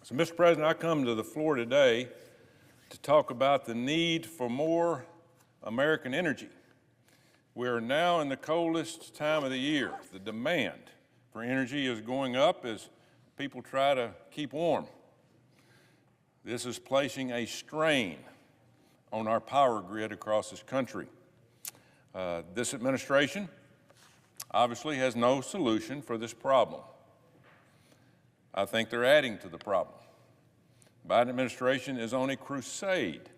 So, Mr. President, I come to the floor today to talk about the need for more American energy. We are now in the coldest time of the year. The demand for energy is going up as people try to keep warm. This is placing a strain on our power grid across this country. This administration obviously has no solution for this problem. I think they're adding to the problem. The Biden administration is on a crusade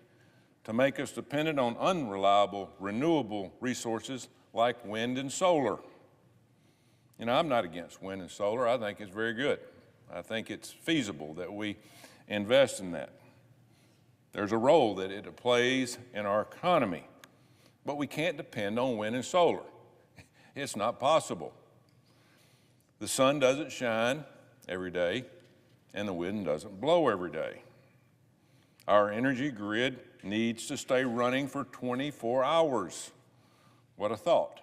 to make us dependent on unreliable, renewable resources like wind and solar. You know, I'm not against wind and solar. I think it's very good. I think it's feasible that we invest in that. There's a role that it plays in our economy, but we can't depend on wind and solar. It's not possible. The sun doesn't shine every day, and the wind doesn't blow every day. Our energy grid needs to stay running for 24 hours. What a thought.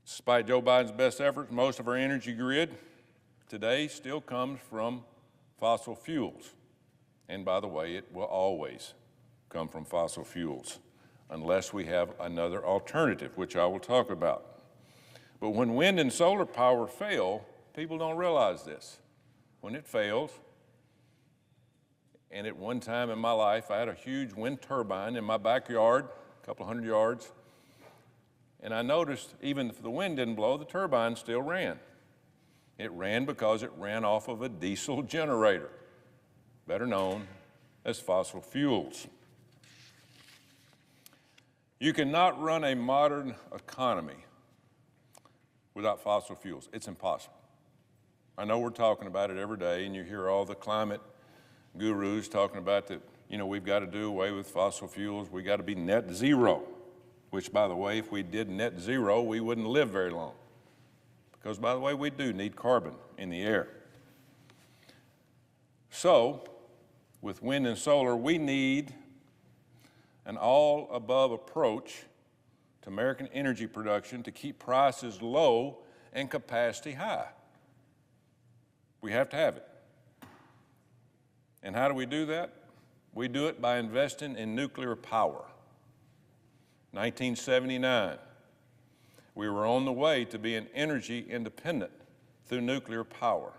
Despite Joe Biden's best efforts, most of our energy grid today still comes from fossil fuels. And by the way, it will always come from fossil fuels unless we have another alternative, which I will talk about. But when wind and solar power fail, people don't realize this. When it fails, and at one time in my life, I had a huge wind turbine in my backyard, a couple hundred yards, and I noticed even if the wind didn't blow, the turbine still ran. It ran because it ran off of a diesel generator, better known as fossil fuels. You cannot run a modern economy without fossil fuels. It's impossible. I know we're talking about it every day, and you hear all the climate gurus talking about that, you know, we've got to do away with fossil fuels. We've got to be net zero, which, by the way, if we did net zero, we wouldn't live very long. Because, by the way, we do need carbon in the air. So, with wind and solar, we need an all-above approach to American energy production to keep prices low and capacity high. We have to have it. And how do we do that? We do it by investing in nuclear power. 1979, we were on the way to being energy independent through nuclear power.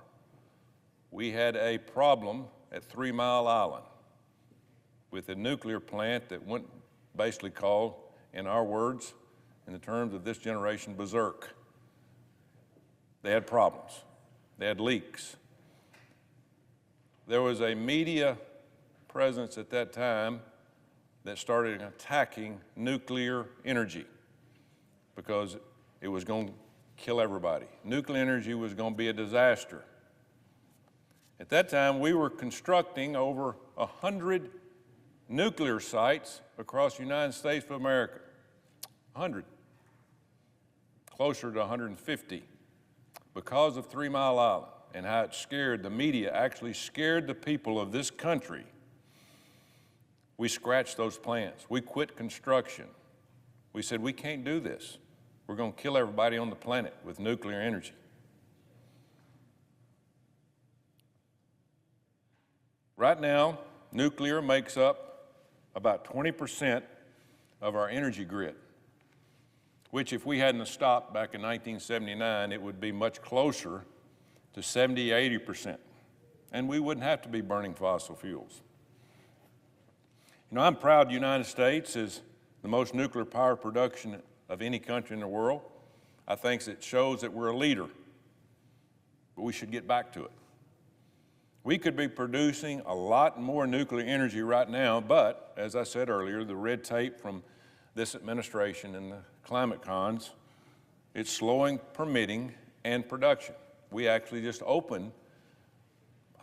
We had a problem at 3 Mile Island with a nuclear plant that went basically called, in our words, in the terms of this generation, berserk. They had problems. They had leaks. There was a media presence at that time that started attacking nuclear energy because it was going to kill everybody. Nuclear energy was going to be a disaster. At that time, we were constructing over 100 nuclear sites across the United States of America. 100. Closer to 150. Because of 3 Mile Island and how it scared, the media actually scared the people of this country. We scratched those plans. We quit construction. We said, we can't do this. We're going to kill everybody on the planet with nuclear energy. Right now, nuclear makes up about 20% of our energy grid, which if we hadn't stopped back in 1979, it would be much closer to 70, 80%. And we wouldn't have to be burning fossil fuels. You know, I'm proud the United States is the most nuclear power production of any country in the world. I think it shows that we're a leader, but we should get back to it. We could be producing a lot more nuclear energy right now, but as I said earlier, the red tape from this administration and the climate cons, it's slowing permitting and production. We actually just opened,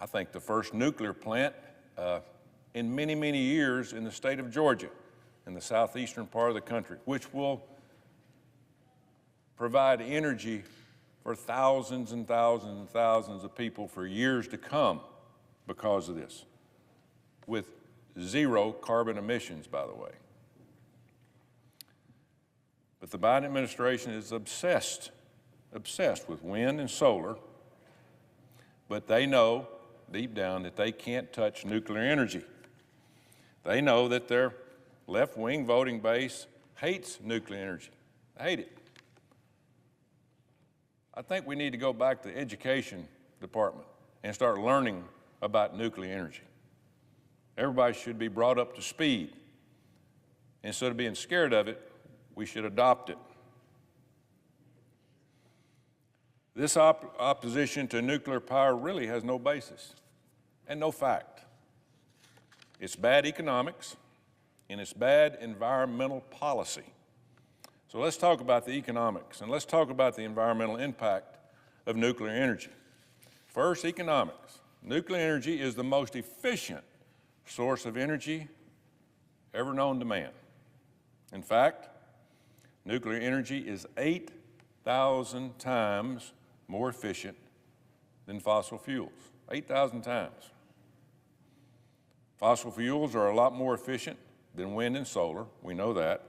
I think, the first nuclear plant in many, many years in the state of Georgia, in the southeastern part of the country, which will provide energy for thousands and thousands and thousands of people for years to come because of this, with zero carbon emissions, by the way. But the Biden administration is obsessed with wind and solar, but they know deep down that they can't touch nuclear energy. They know that their left-wing voting base hates nuclear energy. They hate it. I think we need to go back to the education department and start learning about nuclear energy. Everybody should be brought up to speed. Instead of being scared of it, we should adopt it. This opposition to nuclear power really has no basis and no fact. It's bad economics and it's bad environmental policy. So let's talk about the economics and let's talk about the environmental impact of nuclear energy. First, economics. Nuclear energy is the most efficient source of energy ever known to man. In fact, nuclear energy is 8,000 times more efficient than fossil fuels, 8,000 times. Fossil fuels are a lot more efficient than wind and solar, we know that.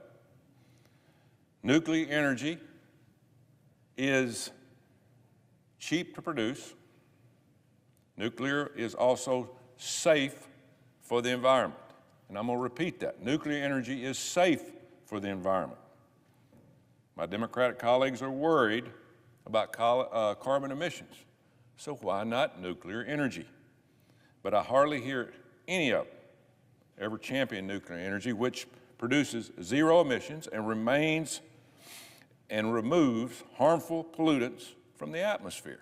Nuclear energy is cheap to produce. Nuclear is also safe for the environment. And I'm going to repeat that. Nuclear energy is safe for the environment. My Democratic colleagues are worried about carbon emissions. So why not nuclear energy? But I hardly hear any of them ever champion nuclear energy, which produces zero emissions and remains and removes harmful pollutants from the atmosphere.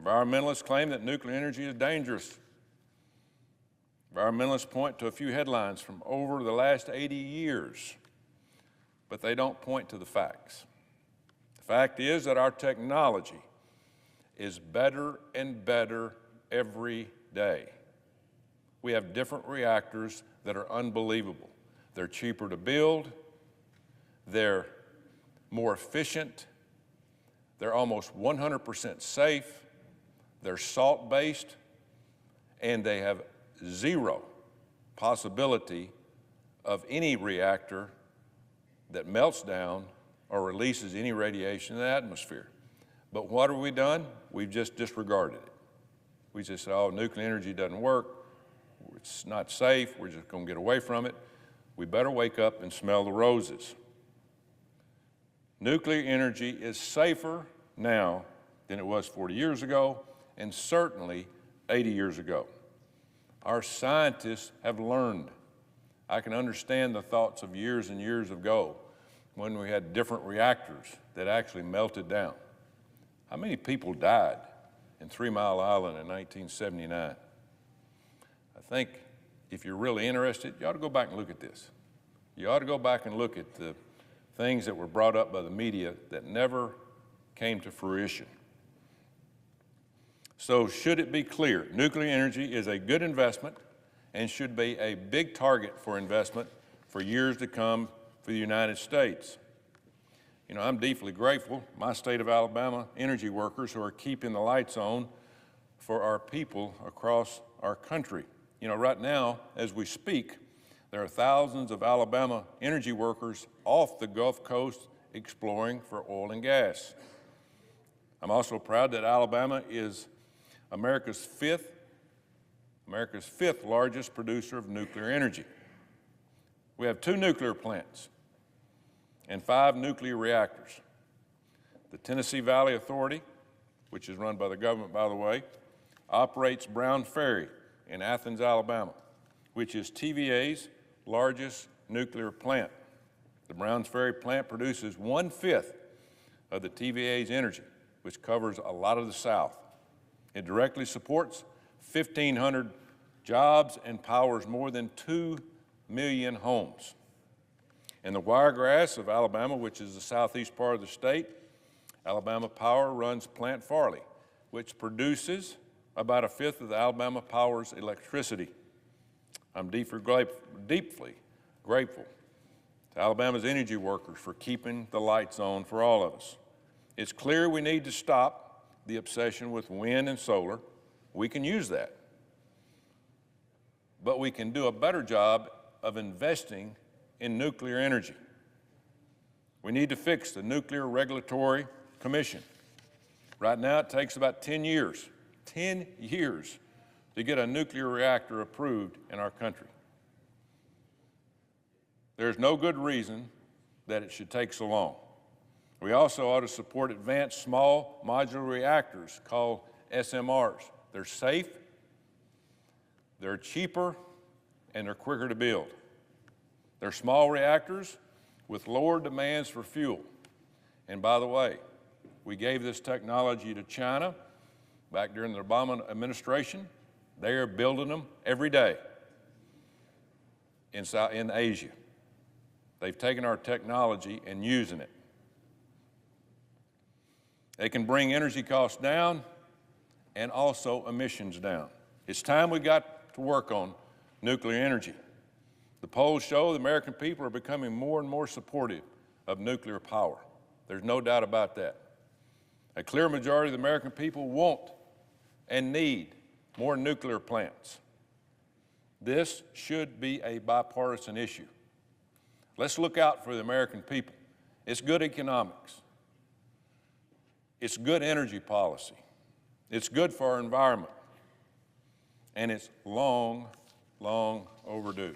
Environmentalists claim that nuclear energy is dangerous. Environmentalists point to a few headlines from over the last 80 years, but they don't point to the facts. The fact is that our technology is better and better every day. We have different reactors that are unbelievable. They're cheaper to build, they're more efficient, they're almost 100% safe, they're salt-based, and they have zero possibility of any reactor that melts down or releases any radiation in the atmosphere. But what have we done? We've just disregarded it. We just said, oh, nuclear energy doesn't work, it's not safe, we're just going to get away from it. We better wake up and smell the roses. Nuclear energy is safer now than it was 40 years ago, and certainly 80 years ago. Our scientists have learned. I can understand the thoughts of years and years ago when we had different reactors that actually melted down. How many people died in 3 Mile Island in 1979? I think if you're really interested, you ought to go back and look at this. You ought to go back and look at the things that were brought up by the media that never came to fruition. So should it be clear, nuclear energy is a good investment and should be a big target for investment for years to come for the United States. You know, I'm deeply grateful, my state of Alabama energy workers who are keeping the lights on for our people across our country. You know, right now, as we speak, there are thousands of Alabama energy workers off the Gulf Coast exploring for oil and gas. I'm also proud that Alabama is America's fifth largest producer of nuclear energy. We have 2 nuclear plants and 5 nuclear reactors. The Tennessee Valley Authority, which is run by the government, by the way, operates Brown Ferry in Athens, Alabama, which is TVA's largest nuclear plant. The Browns Ferry plant produces 1/5 of the TVA's energy, which covers a lot of the South. It directly supports 1,500 jobs and powers more than 2 million homes. In the Wiregrass of Alabama, which is the southeast part of the state, Alabama Power runs Plant Farley, which produces about 1/5 of the Alabama Power's electricity. I'm deeply grateful to Alabama's energy workers for keeping the lights on for all of us. It's clear we need to stop the obsession with wind and solar. We can use that. But we can do a better job of investing in nuclear energy. We need to fix the Nuclear Regulatory Commission. Right now, it takes about 10 years 10 years to get a nuclear reactor approved in our country. There's no good reason that it should take so long. We also ought to support advanced small modular reactors called SMRs. They're safe, they're cheaper, and they're quicker to build. They're small reactors with lower demands for fuel. And by the way, we gave this technology to China back during the Obama administration. They are building them every day in Asia. They've taken our technology and using it. They can bring energy costs down and also emissions down. It's time we got to work on nuclear energy. The polls show the American people are becoming more and more supportive of nuclear power. There's no doubt about that. A clear majority of the American people want and need more nuclear plants. This should be a bipartisan issue. Let's look out for the American people. It's good economics. It's good energy policy. It's good for our environment. And it's long, long overdue.